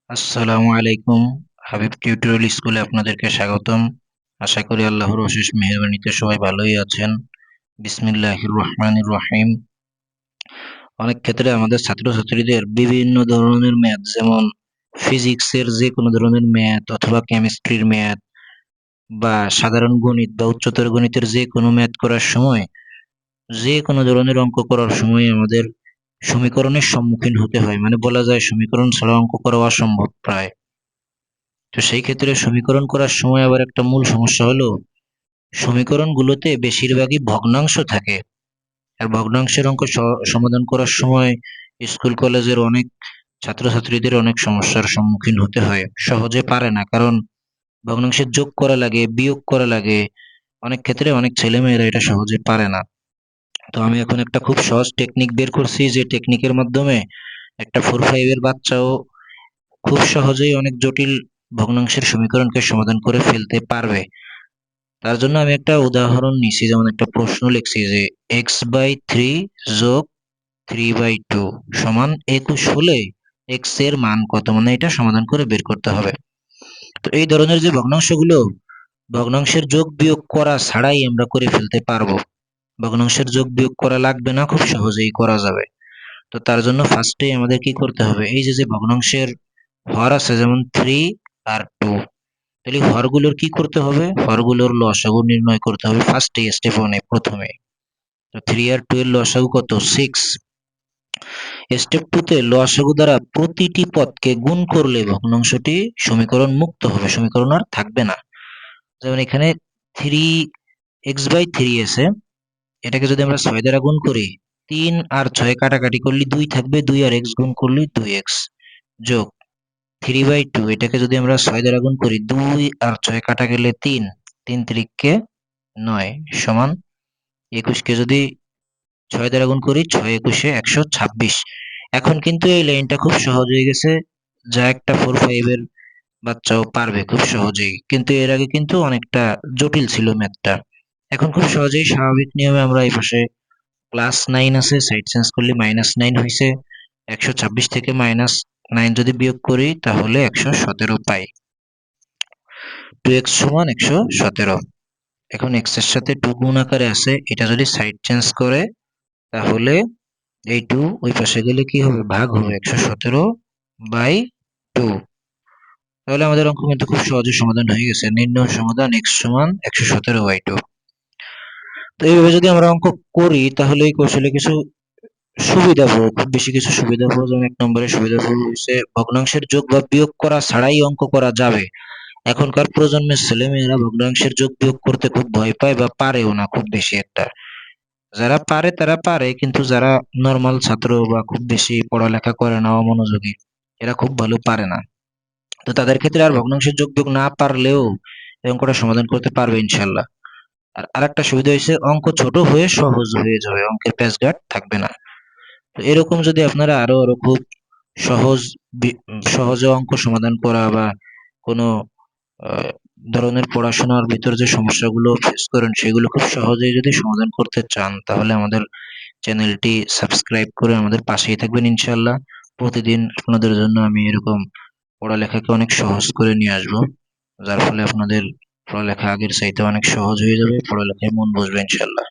আসসালামু আলাইকুম। হাবিব টিউটোরিয়াল স্কুলে আপনাদেরকে স্বাগতম। আশা করি আল্লাহর অশেষ মেহেরবানিতে সবাই ভালোই আছেন। বিসমিল্লাহির রহমানির রহিম। অনেক ক্ষেত্রে আমাদের ছাত্রছাত্রীদের বিভিন্ন ধরনের ম্যাথ, যেমন ফিজিক্সের যে কোনো ধরনের ম্যাথ অথবা কেমিস্ট্রির ম্যাথ বা সাধারণ গণিত বা উচ্চতর গণিতের যে কোনো ম্যাথ করার সময়, যে কোনো ধরনের অঙ্ক করার সময় আমাদের সমীকরণের সম্মুখীন হতে হয়। মানে বলা যায় সমীকরণ ছাড়া অঙ্ক করা অসম্ভব প্রায়। তো সেই ক্ষেত্রে সমীকরণ করার সময় আবার একটা মূল সমস্যা হলো, সমীকরণগুলোতে বেশিরভাগই ভগ্নাংশ থাকে। আর ভগ্নাংশের অঙ্ক সমাধান করার সময় স্কুল কলেজের অনেক ছাত্রছাত্রীদের অনেক সমস্যার সম্মুখীন হতে হয়, সহজে পারে না। কারণ ভগ্নাংশের যোগ করা লাগে, বিয়োগ করা লাগে। অনেক ক্ষেত্রে অনেক ছেলেমেয়েরা এটা সহজে পারে না। তো আমি এখন একটা খুব সহজ টেকনিক বের করছি, যে টেকনিকের মাধ্যমে একটা 4-5 এর বাচ্চাও খুব সহজেই অনেক জটিল ভগ্নাংশের সমীকরণকে সমাধান করে ফেলতে পারবে। তার জন্য আমি একটা উদাহরণ নিছি, যেমন একটা প্রশ্ন লিখছি যে x/3 যোগ 3/2 সমান 21 হলে x এর মান কত, মানে এটা সমাধান করে বের করতে হবে। তো এই ধরনের যে ভগ্নাংশগুলো, ভগ্নাংশের যোগ বিয়োগ করা ছাড়াই আমরা করে ফেলতে পারবো। ভগ্নাংশের যোগ বিয়োগ করা লাগবে না, খুব সহজেই করা যাবে। তো তার জন্য ফার্স্টেই আমাদের কি করতে হবে, এই যে যে ভগ্নাংশের হর আছে, যেমন 3 আর 2, তাহলে হরগুলোর কি করতে হবে, হরগুলোর লসাগু নির্ণয় করতে হবে ফার্স্টে, স্টেপ 1 প্রথমে। তো 3 আর 2 এর লসাগু কত, 6। স্টেপ 2 তে লসাগু দ্বারা প্রতিটি পদকে গুণ করলে ভগ্নাংশটি সমীকরণ মুক্ত হবে, সমীকরণ আর থাকবে না। যেমন এখানে 3x/3 আছে, এটাকে যদি আমরা 6 দ্বারা গুণ করি, 3 আর 6 কাটাকাটি করলে 2 থাকবে, 2 আর x গুণ করলে 2x, যোগ 3/2, এটাকে যদি আমরা 6 দ্বারা গুণ করি, 2 আর 6 কাটা গেলে 3, 3 3 9 সমান 21 কে যদি 6 দ্বারা গুণ করি, 6 21 126। এখন কিন্তু এই লাইনটা খুব সহজ হয়ে গেছে, যা একটা 4-5 এর বাচ্চাও পারবে খুব সহজেই। কিন্তু এর আগে কিন্তু অনেকটা জটিল ছিল ম্যাথটা। এখন খুব সহজেই স্বাভাবিক নিয়মে আমরা এই পাশে +9 আছে, সাইড চেঞ্জ করলে -9 হয়েছে। 126 থেকে -9 যদি বিয়োগ করি তাহলে 117 পাই। 2x সমান 117। এখন x এর সাথে 2 গুণ আকারে আছে, এটা যদি সাইড চেঞ্জ করে তাহলে এই 2 ওই পাশে গেলে কি হবে, ভাগ হবে 117/2। তাহলে আমাদের অঙ্ক কিন্তু খুব সহজে সমাধান হয়ে গেছে। নির্ণয় সমাধান x সমান 117/2। তো এইভাবে যদি আমরা অঙ্ক করি তাহলে এই কৌশলে কিছু সুবিধা পাবো, খুব বেশি কিছু সুবিধা পাবো। যেমন 1 নম্বরে সুবিধা পাবো হচ্ছে ভগ্নাংশের যোগ বা বিয়োগ করা ছাড়াই অঙ্ক করা যাবে। এখনকার প্রজন্মের ছেলেমেয়েরা ভগ্নাংশের যোগ বিয়োগ করতে খুব ভয় পায় বা পারেও না খুব বেশি একটা। যারা পারে তারা পারে, কিন্তু যারা নরমাল ছাত্র বা খুব বেশি পড়ালেখা করে না, অমনোযোগী, এরা খুব ভালো পারে না। তো তাদের ক্ষেত্রে আর ভগ্নাংশের যোগ বিয়োগ না পারলেও এই অঙ্কটা সমাধান করতে পারবে ইনশাল্লাহ। আর আরেকটা সুবিধা হয়েছে, অঙ্ক ছোট হয়ে সহজ হয়ে যাবে, অঙ্কের প্যাচঘাট থাকবে না। তো এরকম যদি আপনারা আরো আরো খুব সহজ সহজে অঙ্ক সমাধান করা বা কোনো আহ, ধরনের পড়াশোনার ভিতর যে সমস্যাগুলো ফেস করেন সেগুলো খুব সহজেই যদি সমাধান করতে চান, তাহলে আমাদের চ্যানেলটি সাবস্ক্রাইব করে আমাদের পাশেই থাকবেন ইনশাল্লাহ। প্রতিদিন আপনাদের জন্য আমি এরকম পড়ালেখাকে অনেক সহজ করে নিয়ে আসবো, যার ফলে আপনাদের পড়ালেখা আগের চাইতে অনেক সহজ হয়ে যাবে, পড়ালেখায় মন বসবে ইনশাল্লাহ।